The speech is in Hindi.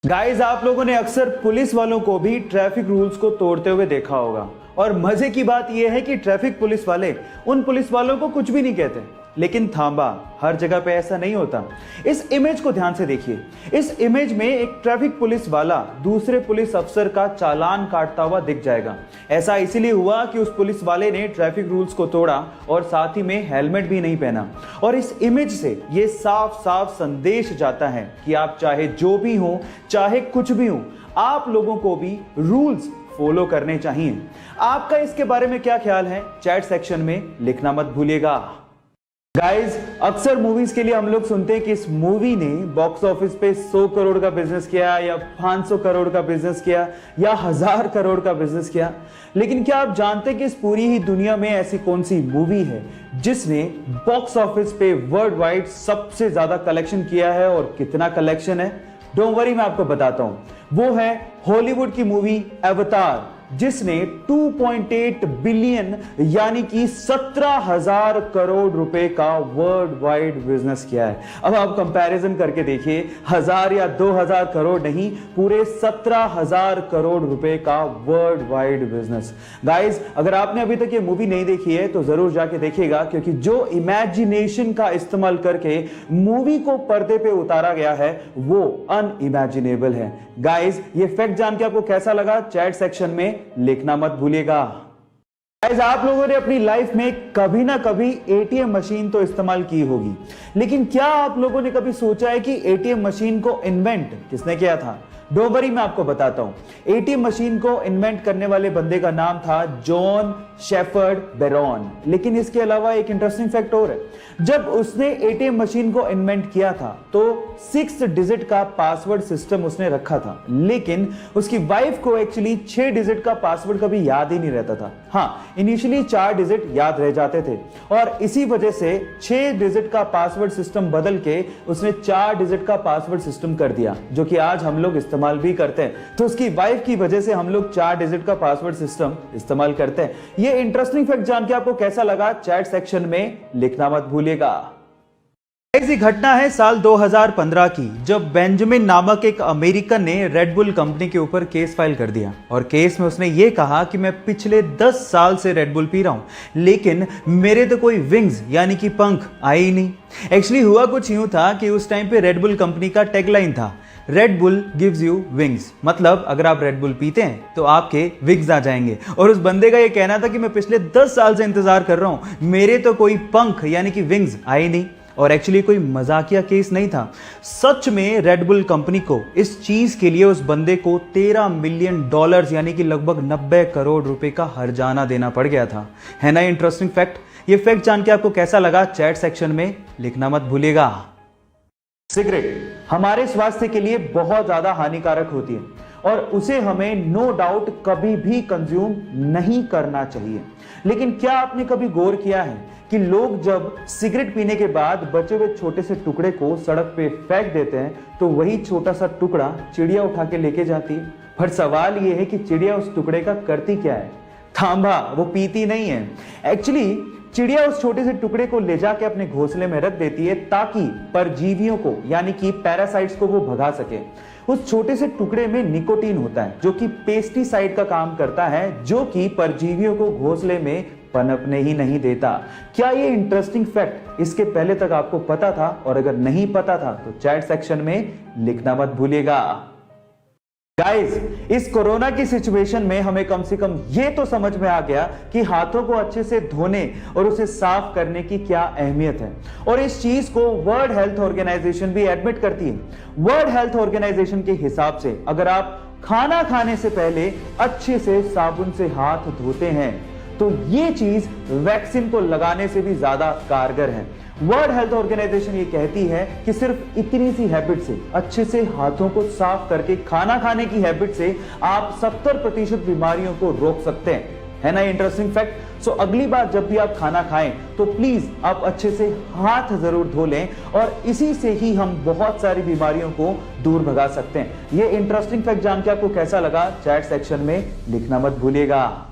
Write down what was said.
गाइस, आप लोगों ने अक्सर पुलिस वालों को भी ट्रैफिक रूल्स को तोड़ते हुए देखा होगा। और मजे की बात यह है कि ट्रैफिक पुलिस वाले उन पुलिस वालों को कुछ भी नहीं कहते। लेकिन थांबा, हर जगह पे ऐसा नहीं होता। इस इमेज को ध्यान से देखिए। इस इमेज में एक ट्रैफिक पुलिस वाला दूसरे पुलिस अफसर का चालान काटता हुआ दिख जाएगा। ऐसा इसीलिए हुआ कि उस पुलिस वाले ने ट्रैफिक रूल्स को तोड़ा और साथ ही में हेलमेट भी नहीं पहना। और इस इमेज से ये साफ साफ संदेश जाता है कि आप चाहे जो भी हो, चाहे कुछ भी हो, आप लोगों को भी रूल्स फॉलो करने चाहिए। आपका इसके बारे में क्या ख्याल है, चैट सेक्शन में लिखना मत भूलिएगा। गाइस, अक्सर मूवीज के लिए हम लोग सुनते हैं कि इस मूवी ने बॉक्स ऑफिस पे 100 करोड़ का बिजनेस किया या 500 करोड़ का बिजनेस किया या 1000 करोड़ का बिजनेस किया। लेकिन क्या आप जानते हैं कि इस पूरी ही दुनिया में ऐसी कौन सी मूवी है जिसने बॉक्स ऑफिस पे वर्ल्ड वाइड सबसे ज्यादा कलेक्शन किया है और कितना कलेक्शन है? डोंट वरी, मैं आपको बताता हूं। वो है हॉलीवुड की मूवी अवतार, जिसने 2.8 बिलियन यानी कि 17,000 करोड़ रुपए का वर्ल्ड वाइड बिजनेस किया है। अब आप कंपैरिजन करके देखिए, 1000 या 2000 करोड़ नहीं, पूरे 17,000 करोड़ रुपए का वर्ल्ड वाइड बिजनेस। गाइस, अगर आपने अभी तक ये मूवी नहीं देखी है तो जरूर जाके देखिएगा, क्योंकि जो इमेजिनेशन का इस्तेमाल करके मूवी को पर्दे पे उतारा गया है वो अनइमेजिनेबल है। गाइस, ये फैक्ट जान के आपको कैसा लगा, चैट सेक्शन में लिखना मत भूलिएगा। गाइस, आप लोगों ने अपनी लाइफ में कभी ना कभी एटीएम मशीन तो इस्तेमाल की होगी, लेकिन क्या आप लोगों ने कभी सोचा है कि एटीएम मशीन को इन्वेंट किसने किया था? डोंट वरी, मैं आपको बताता हूं। एटीएम मशीन को इन्वेंट करने वाले बंदे का नाम था जॉन शेफर्ड बैरॉन। लेकिन इसके अलावा एक इंटरेस्टिंग फैक्ट और है। जब उसने एटीएम मशीन को इन्वेंट किया था तो 6 डिजिट का पासवर्ड सिस्टम उसने रखा था, लेकिन उसकी वाइफ को एक्चुअली 6 डिजिट का पासवर्ड कभी याद ही नहीं रहता था। हाँ, इनिशियली 4 डिजिट याद रह जाते थे और इसी वजह से 6 डिजिट का पासवर्ड सिस्टम बदल के उसने 4 डिजिट का पासवर्ड सिस्टम कर दिया, जो कि आज हम लोग इस्तेमाल भी करते हैं। तो उसकी वाइफ की वजह से हम लोग 4 डिजिट का पासवर्ड सिस्टम इस्तेमाल करते हैं। ये इंटरेस्टिंग फैक्ट जान के आपको कैसा लगा, चैट सेक्शन में लिखना मत भूलिएगा। ऐसी घटना है साल 2015 की, जब बेंजामिन नामक एक अमेरिकन ने रेड बुल कंपनी के ऊपर केस फाइल कर दिया। और केस में उसने ये कहा कि मैं पिछले 10 साल से रेड बुल पी रहा हूं, लेकिन मेरे तो कोई विंग्स यानी कि पंख आए ही नहीं। एक्चुअली हुआ कुछ यूं था कि उस टाइम पे रेड बुल कंपनी का टैगलाइन था, red bull gives you wings. मतलब अगर आप रेड बुल पीते हैं तो आपके विंग्स आ जाएंगे। और उस बंदे का ये कहना था कि मैं पिछले 10 साल से इंतजार कर रहा हूं, मेरे तो कोई पंख यानी कि विंग्स आए नहीं। और एक्चुअली कोई मजाकिया केस नहीं था। सच में रेड बुल कंपनी को इस चीज के लिए उस बंदे को $13 मिलियन यानी कि लगभग 90 करोड़ रुपए का हर्जाना देना पड़ गया था। है ना इंटरेस्टिंग फैक्ट? ये फैक्ट जान के आपको कैसा लगा, चैट सेक्शन में लिखना मत भूलिएगा। सिगरेट हमारे स्वास्थ्य के लिए बहुत ज्यादा हानिकारक होती है और उसे हमें नो डाउट कभी भी कंज्यूम नहीं करना चाहिए। लेकिन क्या आपने कभी गौर किया है कि लोग जब सिगरेट पीने के बाद बचे हुए छोटे से टुकड़े को सड़क पे फेंक देते हैं तो वही छोटा सा टुकड़ा चिड़िया उठा के लेके जाती है। पर सवाल यह है कि चिड़िया उस टुकड़े का करती क्या है? थांबा, वो पीती नहीं है। एक्चुअली चिड़िया उस छोटे से टुकड़े को ले जाके अपने घोंसले में रख देती है ताकि परजीवियों को यानी कि पैरासाइट्स को वो भगा सके। उस छोटे से टुकड़े में निकोटीन होता है जो कि पेस्टिसाइड का काम करता है, जो कि परजीवियों को घोंसले में पनपने ही नहीं देता। क्या ये इंटरेस्टिंग फैक्ट इसके पहले तक आपको पता था? और अगर नहीं पता था तो चैट सेक्शन में लिखना मत भूलिएगा। गाइस, इस कोरोना की सिचुएशन में हमें कम से कम ये तो समझ में आ गया कि हाथों को अच्छे से धोने और उसे साफ करने की क्या अहमियत है। और इस चीज को वर्ल्ड हेल्थ ऑर्गेनाइजेशन भी एडमिट करती है। वर्ल्ड हेल्थ ऑर्गेनाइजेशन के हिसाब से अगर आप खाना खाने से पहले अच्छे से साबुन से हाथ धोते हैं तो ये चीज वैक्सीन को लगाने से भी ज्यादा कारगर है। वर्ल्ड हेल्थ ऑर्गेनाइजेशन ये कहती है कि सिर्फ इतनी सी हैबिट से, अच्छे से हाथों को साफ करके खाना खाने की हैबिट से आप 70% बीमारियों को रोक सकते हैं। है ना इंटरेस्टिंग फैक्ट? सो अगली बार जब भी आप खाना खाएं तो प्लीज आप अच्छे से हाथ जरूर धो लें और इसी से ही हम बहुत सारी बीमारियों को दूर भगा सकते हैं। ये इंटरेस्टिंग फैक्ट जान के आपको कैसा लगा, चैट सेक्शन में लिखना मत भूलिएगा।